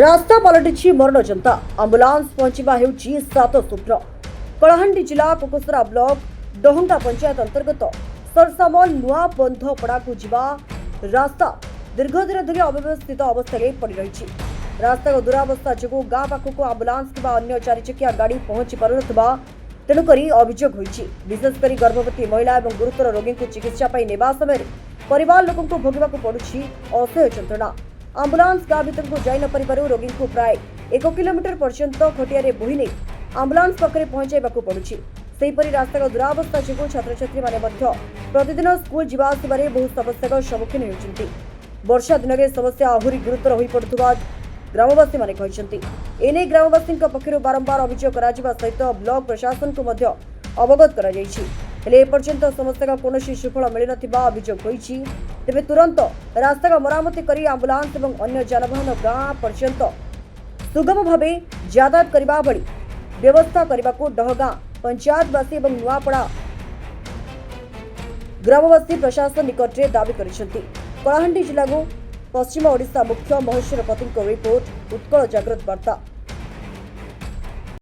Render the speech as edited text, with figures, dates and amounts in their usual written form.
रास्ता पलटि मरणजन आंबुलांस पहुंचा होउछि सात सूत्र। कलाहांडी जिला कुकुसरा ब्लॉक डोहंगा पंचायत अंतर्गत सरसामल नुआ बंधपड़ा को जीवा रास्ता दीर्घ दिन धरी अव्यवस्थित अवस्था पड़ रही। रास्ता दुरावस्था जो गाँ पाखक आंबुलांस किंवा अन्य चारिचकिया गाड़ी पहुंची पारुनथिबा तेणुक अभियोग होइछि। विशेषकर गर्भवती महिला और गुरुतर रोगी को चिकित्सा नेबा समय परिवार लोक भोगवाक पड़ुछि असह्य जंत्रणा। आंबुलांस गाँ भीतर को जाई न परिबारु रोगी को प्राय 1 किलोमीटर पर्यंत खटिया बोही नहीं आंबुलांस पाखे पहुंचाइबाक पड़ुछि। सेहीपरि रास्तार दुरावस्था जो छात्र छात्री माने मध्य प्रतिदिन स्कूल जीवा आसिबारे बहु समस्या सम्मुखीन होउछन्ति। वर्षा दिन में समस्या आहुरी गुरुतर हो पड़ुवा ग्रामवासी माने कहिसन्ति। एने ग्रामवासी पक्षरु बारंबार अभियोग कराजिबा सहित ब्लॉक प्रशासन को मध्य अवगत करा जायछि। हेले एपर्यंत समस्या कौन सुफल मिल नथिबा अभियोग होइछि। तेबे तुरंत रास्ता मरामती करी आंबुलांस और अन्य जानवाहन गाँ पर्यंत सुगम भाव यातायात करबा भली व्यवस्था करने को डहगाँ पंचायतवासी और नुआपड़ा ग्रामवासी प्रशासन निकट में दाबी करिसेंति। कलाहांडी जिला को पश्चिम ओडिशा मुख्य महेश्वर पति रिपोर्ट उत्कल जागृत वार्ता।